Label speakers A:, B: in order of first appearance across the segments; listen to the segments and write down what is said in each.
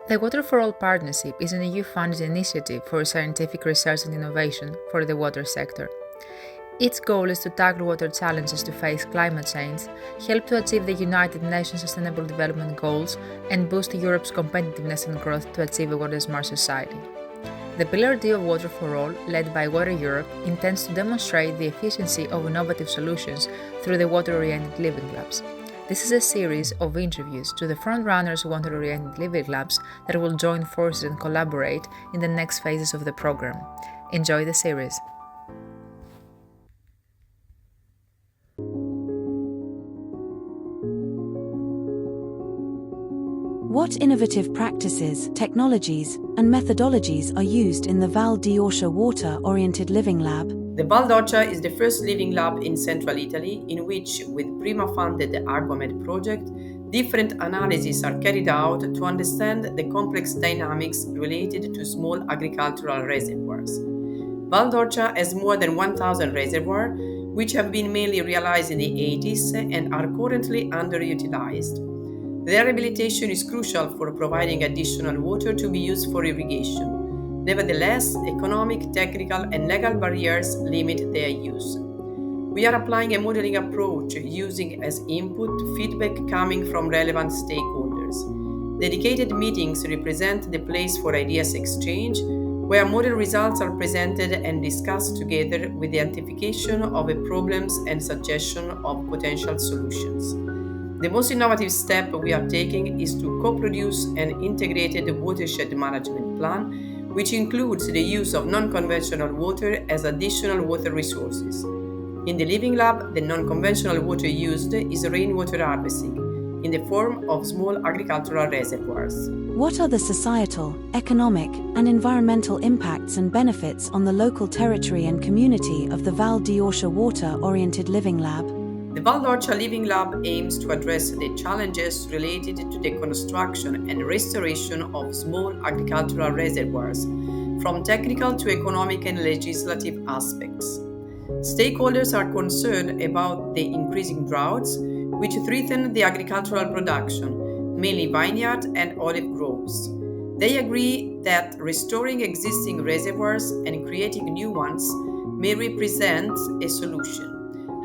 A: The Water for All Partnership is an EU-funded initiative for scientific research and innovation for the water sector. Its goal is to tackle water challenges to face climate change, help to achieve the United Nations Sustainable Development Goals, and boost Europe's competitiveness and growth to achieve a water-smart society. The Pillar D of Water for All, led by Water Europe, intends to demonstrate the efficiency of innovative solutions through the water-oriented living labs. This is a series of interviews to the frontrunners water-oriented living labs that will join forces and collaborate in the next phases of the program. Enjoy the series.
B: What innovative practices, technologies, and methodologies are used in the Val d'Orcia Water-Oriented Living Lab?
C: The Val d'Orcia is the first living lab in central Italy in which, with Prima-funded AG-WaMED project, different analyses are carried out to understand the complex dynamics related to small agricultural reservoirs. Val d'Orcia has more than 1,000 reservoirs, which have been mainly realized in the 80s and are currently underutilized. Their rehabilitation is crucial for providing additional water to be used for irrigation. Nevertheless, economic, technical, and legal barriers limit their use. We are applying a modeling approach using as input feedback coming from relevant stakeholders. Dedicated meetings represent the place for ideas exchange, where model results are presented and discussed together with the identification of problems and suggestion of potential solutions. The most innovative step we are taking is to co-produce an integrated watershed management plan, which includes the use of non-conventional water as additional water resources. In the Living Lab, the non-conventional water used is rainwater harvesting, in the form of small agricultural reservoirs.
B: What are the societal, economic, and environmental impacts and benefits on the local territory and community of the Val d'Orcia Water-Oriented Living Lab?
C: The Val d'Orcia Living Lab aims to address the challenges related to the construction and restoration of small agricultural reservoirs, from technical to economic and legislative aspects. Stakeholders are concerned about the increasing droughts, which threaten the agricultural production, mainly vineyard and olive groves. They agree that restoring existing reservoirs and creating new ones may represent a solution.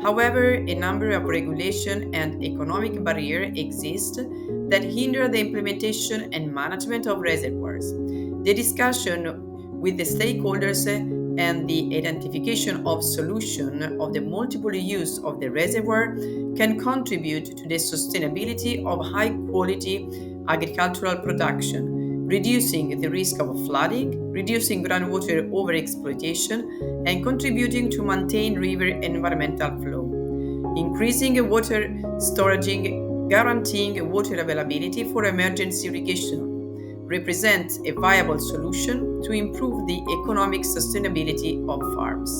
C: However, a number of regulation and economic barriers exist that hinder the implementation and management of reservoirs. The discussion with the stakeholders and the identification of solution of the multiple use of the reservoir can contribute to the sustainability of high-quality agricultural production, reducing the risk of flooding, reducing groundwater overexploitation, and contributing to maintain river environmental flow, increasing water storage, guaranteeing water availability for emergency irrigation, represents a viable solution to improve the economic sustainability of farms.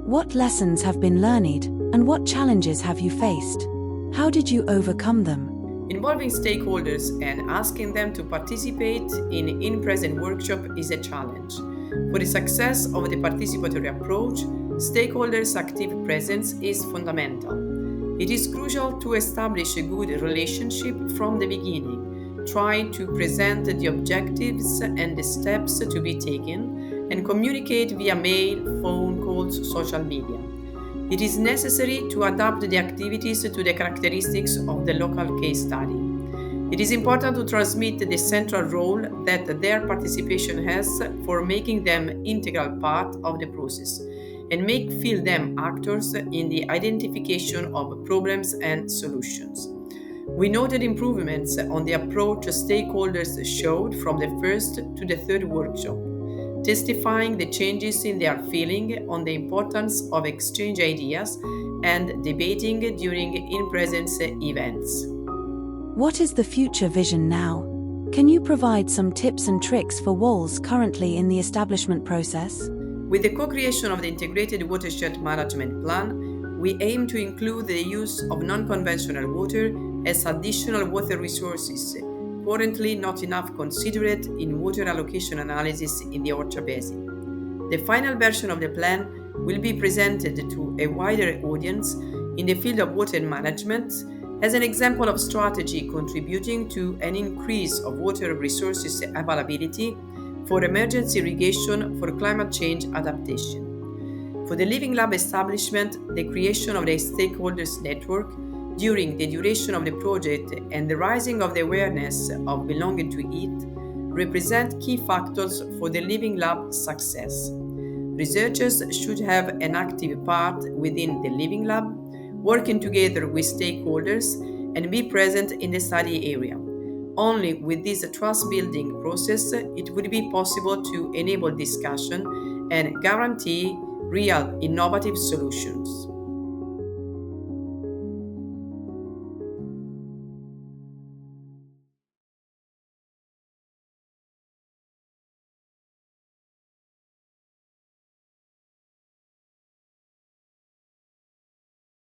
B: What lessons have been learned, and what challenges have you faced? How did you overcome them?
C: Involving stakeholders and asking them to participate in in-present workshop is a challenge. For the success of the participatory approach, stakeholders' active presence is fundamental. It is crucial to establish a good relationship from the beginning, try to present the objectives and the steps to be taken, and communicate via mail, phone calls, social media. It is necessary to adapt the activities to the characteristics of the local case study. It is important to transmit the central role that their participation has for making them integral part of the process and feel them actors in the identification of problems and solutions. We noted improvements on the approach stakeholders showed from the first to the third workshop, testifying the changes in their feeling on the importance of exchange ideas and debating during in-presence events.
B: What is the future vision now? Can you provide some tips and tricks for WALs currently in the establishment process?
C: With the co-creation of the Integrated Watershed Management Plan, we aim to include the use of non-conventional water as additional water resources, currently not enough considered in water allocation analysis in the Orcia Basin. The final version of the plan will be presented to a wider audience in the field of water management As an example of strategy contributing to an increase of water resources availability for emergency irrigation for climate change adaptation. For the Living Lab establishment, the creation of the stakeholders network during the duration of the project and the rising of the awareness of belonging to it represent key factors for the Living Lab success. Researchers should have an active part within the Living Lab, working together with stakeholders and be present in the study area. Only with this trust-building process it would be possible to enable discussion and guarantee real innovative solutions.